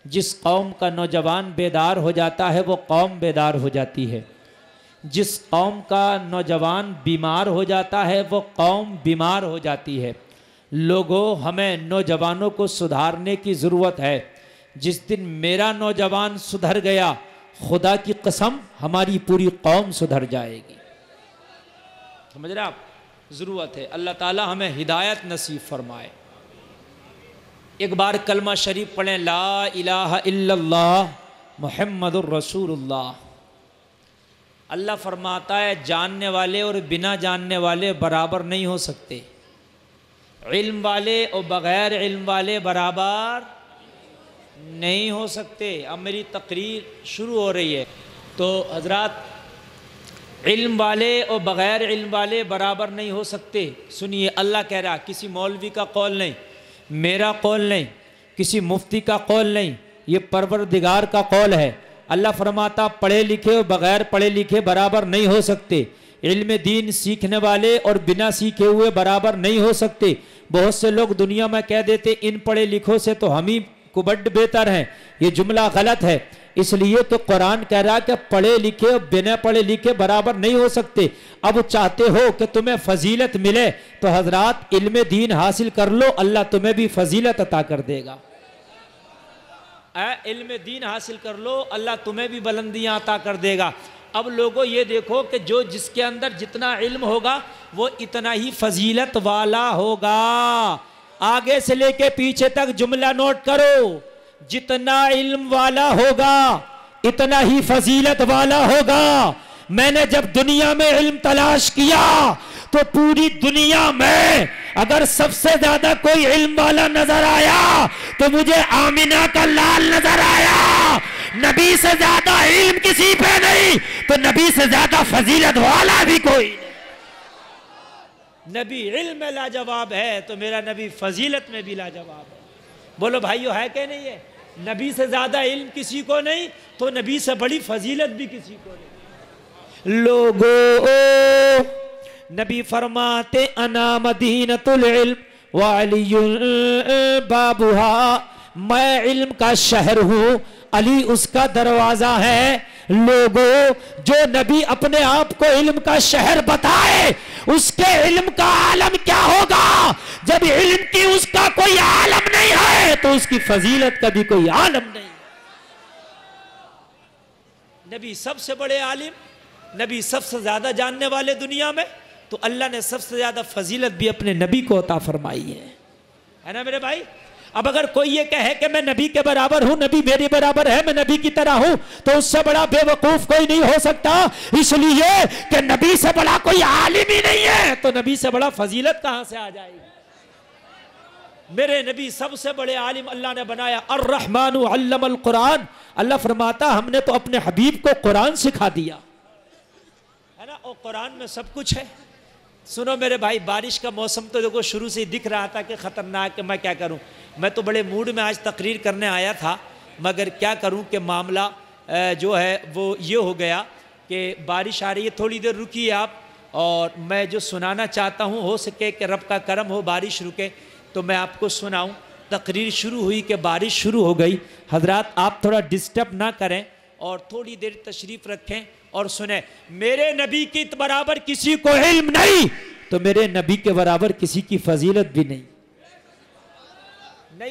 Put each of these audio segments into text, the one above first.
جس قوم کا نوجوان بیدار ہو جاتا ہے وہ قوم بیدار ہو جاتی ہے، جس قوم کا نوجوان بیمار ہو جاتا ہے وہ قوم بیمار ہو جاتی ہے۔ لوگوں، ہمیں نوجوانوں کو سدھارنے کی ضرورت ہے۔ جس دن میرا نوجوان سدھر گیا، خدا کی قسم ہماری پوری قوم سدھر جائے گی۔ سمجھ رہے آپ؟ ضرورت ہے۔ اللہ تعالی ہمیں ہدایت نصیب فرمائے۔ ایک بار کلمہ شریف پڑھیں، لا الہ الا اللہ محمد الرسول اللہ۔ اللہ فرماتا ہے جاننے والے اور بنا جاننے والے برابر نہیں ہو سکتے، علم والے اور بغیر علم والے برابر نہیں ہو سکتے۔ اب میری تقریر شروع ہو رہی ہے تو حضرات، علم والے اور بغیر علم والے برابر نہیں ہو سکتے۔ سنیے، اللہ کہہ رہا، کسی مولوی کا قول نہیں، میرا قول نہیں، کسی مفتی کا قول نہیں، یہ پروردگار کا قول ہے۔ اللہ فرماتا پڑھے لکھے اور بغیر پڑھے لکھے برابر نہیں ہو سکتے، علم دین سیکھنے والے اور بنا سیکھے ہوئے برابر نہیں ہو سکتے۔ بہت سے لوگ دنیا میں کہہ دیتے ان پڑھے لکھوں سے تو ہم ہی کو بڑھ بہتر ہیں، یہ جملہ غلط ہے۔ اس لیے تو قرآن کہہ رہا کہ پڑھے لکھے اور بنا پڑھے لکھے برابر نہیں ہو سکتے۔ اب چاہتے ہو کہ تمہیں فضیلت ملے تو حضرات علم دین حاصل کر لو، اللہ تمہیں بھی فضیلت عطا کر دے گا۔ علم دین حاصل کر لو، اللہ تمہیں بھی بلندیاں عطا کر دے گا۔ اب لوگوں یہ دیکھو کہ جس کے اندر جتنا علم ہوگا وہ اتنا ہی فضیلت والا ہوگا۔ آگے سے لے کے پیچھے تک جملہ نوٹ کرو، جتنا علم والا ہوگا اتنا ہی فضیلت والا ہوگا۔ میں نے جب دنیا میں علم تلاش کیا تو پوری دنیا میں اگر سب سے زیادہ کوئی علم والا نظر آیا تو مجھے آمینہ کا لال نظر آیا۔ نبی سے زیادہ علم کسی پہ نہیں تو نبی سے زیادہ فضیلت والا بھی کوئی نہیں۔ نبی علم میں لاجواب ہے تو میرا نبی فضیلت میں بھی لاجواب ہے۔ بولو بھائیو، ہے کہ نہیں ہے؟ نبی سے زیادہ علم کسی کو نہیں تو نبی سے بڑی فضیلت بھی کسی کو نہیں۔ لوگو، نبی فرماتے انا مدینۃ العلم وعلی بابھا، میں علم کا شہر ہوں، علی اس کا دروازہ ہے۔ لوگوں، جو نبی اپنے آپ کو علم کا شہر بتائے اس کے علم کا عالم کیا ہوگا؟ جب علم کی اس کا کوئی عالم نہیں ہے تو اس کی فضیلت کا بھی کوئی عالم نہیں۔ نبی سب سے بڑے عالم، نبی سب سے زیادہ جاننے والے دنیا میں، تو اللہ نے سب سے زیادہ فضیلت بھی اپنے نبی کو عطا فرمائی ہے نا میرے بھائی؟ اب اگر کوئی یہ کہے کہ میں نبی کے برابر ہوں، نبی میرے برابر ہے، میں نبی کی طرح ہوں، تو اس سے بڑا بے وقوف کوئی نہیں ہو سکتا، اس لیے کہ نبی سے بڑا کوئی عالم ہی نہیں ہے تو نبی سے بڑا فضیلت کہاں سے آ جائے گی؟ میرے نبی سب سے بڑے عالم اللہ نے بنایا۔ الرحمن علم القرآن، اللہ فرماتا ہم نے تو اپنے حبیب کو قرآن سکھا دیا ہے نا، اور قرآن میں سب کچھ ہے۔ سنو میرے بھائی، بارش کا موسم تو دیکھو شروع سے ہی دکھ رہا تھا کہ خطرناک ہے، میں کیا کروں؟ میں تو بڑے موڈ میں آج تقریر کرنے آیا تھا، مگر کیا کروں کہ معاملہ جو ہے وہ یہ ہو گیا کہ بارش آ رہی ہے، تھوڑی دیر رکیے آپ، اور میں جو سنانا چاہتا ہوں ہو سکے کہ رب کا کرم ہو بارش رکے تو میں آپ کو سناؤں۔ تقریر شروع ہوئی کہ بارش شروع ہو گئی۔ حضرات آپ تھوڑا ڈسٹرب نہ کریں اور تھوڑی دیر تشریف رکھیں اور سنیں۔ میرے نبی کی برابر کسی کو علم نہیں تو میرے نبی کے برابر کسی کی فضیلت بھی نہیں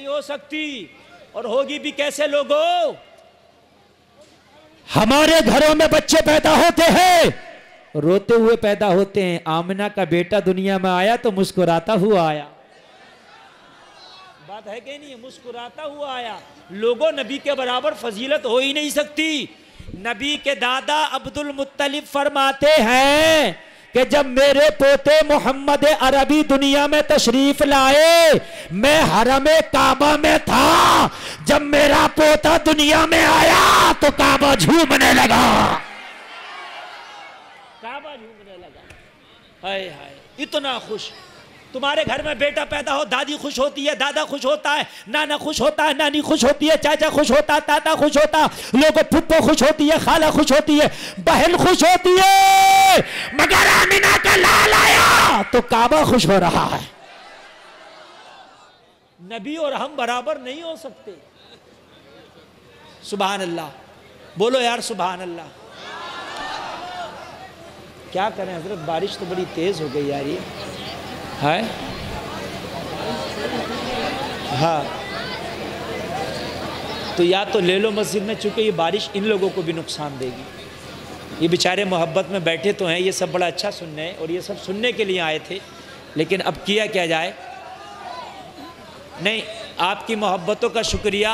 ہو سکتی، اور ہوگی بھی کیسے؟ لوگوں، ہمارے گھروں میں بچے پیدا ہوتے ہیں، روتے ہوئے پیدا ہوتے ہیں۔ آمنہ کا بیٹا دنیا میں آیا تو مسکراتا ہوا آیا، بات ہے کہ نہیں؟ مسکراتا ہوا آیا۔ لوگوں، نبی کے برابر فضیلت ہو ہی نہیں سکتی۔ نبی کے دادا عبد المطلب فرماتے ہیں کہ جب میرے پوتے محمد عربی دنیا میں تشریف لائے، میں حرم کعبہ میں تھا، جب میرا پوتا دنیا میں آیا تو کعبہ جھومنے لگا، کعبہ جھومنے لگا۔ ہائے ہائے، اتنا خوش۔ تمہارے گھر میں بیٹا پیدا ہو، دادی خوش ہوتی ہے، دادا خوش ہوتا ہے، نانا خوش ہوتا ہے، نانی خوش ہوتی ہے، چاچا خوش ہوتا ہے، تاتا خوش ہوتا ہے، لوگوں پھپھو خوش ہوتی ہے، خالہ خوش ہوتی ہے، بہن خوش ہوتی ہے، مگر آمینہ کا لال آیا تو کعبہ خوش ہو رہا ہے۔ نبی اور ہم برابر نہیں ہو سکتے۔ سبحان اللہ، بولو یار سبحان اللہ۔ کیا کریں حضرت، بارش تو بڑی تیز ہو گئی یار، یہ ہے ہاں، تو یا تو لے لو مسجد میں، چونکہ یہ بارش ان لوگوں کو بھی نقصان دے گی۔ یہ بیچارے محبت میں بیٹھے تو ہیں، یہ سب بڑا اچھا سننے ہیں اور یہ سب سننے کے لیے آئے تھے، لیکن اب کیا کیا جائے۔ نہیں، آپ کی محبتوں کا شکریہ،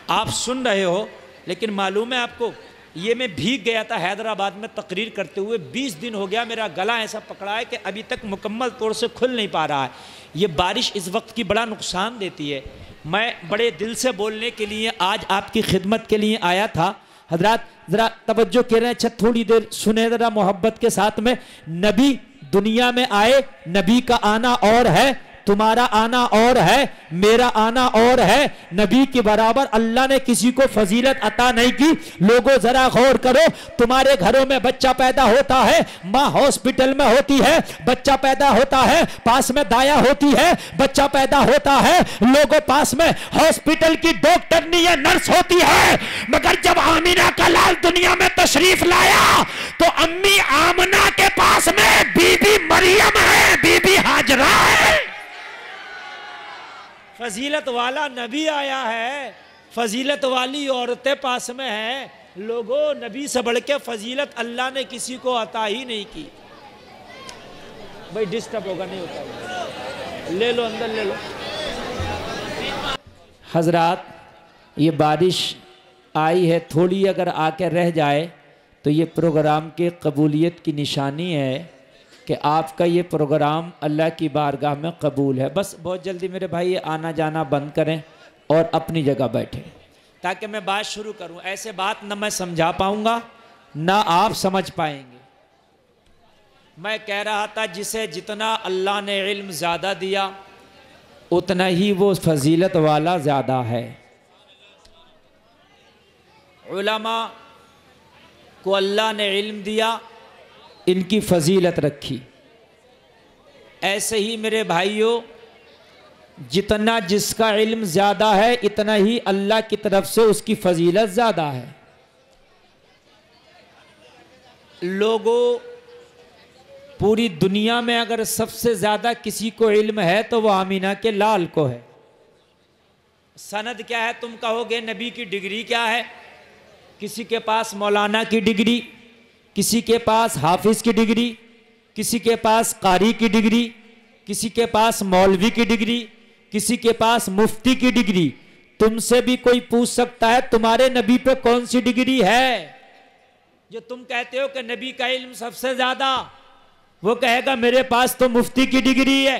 آپ سن رہے ہو، لیکن معلوم ہے آپ کو، یہ میں بھیگ گیا تھا حیدرآباد میں تقریر کرتے ہوئے، 20 دن ہو گیا، میرا گلا ایسا پکڑا ہے کہ ابھی تک مکمل طور سے کھل نہیں پا رہا ہے۔ یہ بارش اس وقت کی بڑا نقصان دیتی ہے۔ میں بڑے دل سے بولنے کے لیے آج آپ کی خدمت کے لیے آیا تھا۔ حضرات ذرا توجہ کر رہے ہیں، اچھا تھوڑی دیر سنیں ذرا محبت کے ساتھ میں۔ نبی دنیا میں آئے، نبی کا آنا اور ہے، تمہارا آنا اور ہے، میرا آنا اور ہے۔ نبی کے برابر اللہ نے کسی کو فضیلت عطا نہیں کی۔ لوگوں ذرا غور کرو، تمہارے گھروں میں بچہ پیدا ہوتا ہے، ماں ہاسپٹل میں ہوتی ہے، بچہ پیدا ہوتا ہے، پاس میں دایا ہوتی ہے، بچہ پیدا ہوتا ہے، لوگوں پاس میں ہاسپٹل کی ڈاکٹرنی یا نرس ہوتی ہے، مگر جب آمینہ کا لال دنیا میں تشریف لایا تو امی آمنہ کے پاس میں بی بی مریم ہے، بی بی ہاجرہ ہے۔ فضیلت والا نبی آیا ہے، فضیلت والی عورتیں پاس میں ہیں۔ لوگوں، نبی سے بڑھ کے فضیلت اللہ نے کسی کو عطا ہی نہیں کی۔ بھائی ڈسٹرب ہوگا، نہیں ہوتا، لے لو اندر لے لو۔ حضرات یہ بارش آئی ہے، تھوڑی اگر آ کے رہ جائے تو یہ پروگرام کے قبولیت کی نشانی ہے کہ آپ کا یہ پروگرام اللہ کی بارگاہ میں قبول ہے۔ بس بہت جلدی میرے بھائی آنا جانا بند کریں اور اپنی جگہ بیٹھیں تاکہ میں بات شروع کروں۔ ایسے بات نہ میں سمجھا پاؤں گا نہ آپ سمجھ پائیں گے۔ میں کہہ رہا تھا جسے جتنا اللہ نے علم زیادہ دیا اتنا ہی وہ فضیلت والا زیادہ ہے۔ علماء کو اللہ نے علم دیا، ان کی فضیلت رکھی۔ ایسے ہی میرے بھائیوں، جتنا جس کا علم زیادہ ہے اتنا ہی اللہ کی طرف سے اس کی فضیلت زیادہ ہے۔ لوگوں، پوری دنیا میں اگر سب سے زیادہ کسی کو علم ہے تو وہ آمینہ کے لال کو ہے۔ سند کیا ہے تم کہو گے؟ نبی کی ڈگری کیا ہے؟ کسی کے پاس مولانا کی ڈگری، کسی کے پاس حافظ کی ڈگری، کسی کے پاس قاری کی ڈگری، کسی کے پاس مولوی کی ڈگری، کسی کے پاس مفتی کی ڈگری۔ تم سے بھی کوئی پوچھ سکتا ہے تمہارے نبی پہ کون سی ڈگری ہے؟ جو تم کہتے ہو کہ نبی کا علم سب سے زیادہ، وہ کہے گا میرے پاس تو مفتی کی ڈگری ہے،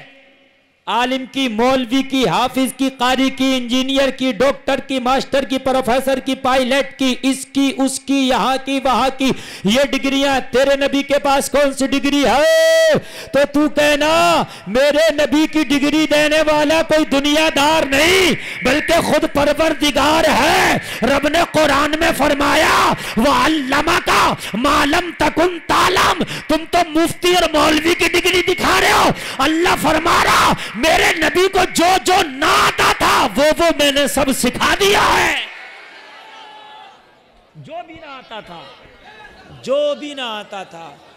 عالم کی، مولوی کی، حافظ کی، قاری کی، انجینئر کی، ڈاکٹر کی، ماسٹر کی، پروفیسر کی، پائلٹ کی، اس کی اس کی، یہاں کی وہاں کی، یہ ڈگریاں۔ تیرے نبی کے پاس کون سی ڈگری ہے؟ تو کہنا میرے نبی کی ڈگری دینے والا کوئی دنیا دار نہیں بلکہ خود پروردگار ہے۔ رب نے قرآن میں فرمایا وَعَلَّمَكَ مَا لَمْ تَكُنْ تَعْلَمْ۔ تم تو مفتی اور مولوی کی ڈگری دکھا رہے ہو، اللہ فرما رہا میرے نبی کو جو جو نہ آتا تھا وہ میں نے سب سکھا دیا ہے۔ جو بھی نہ آتا تھا، جو بھی نہ آتا تھا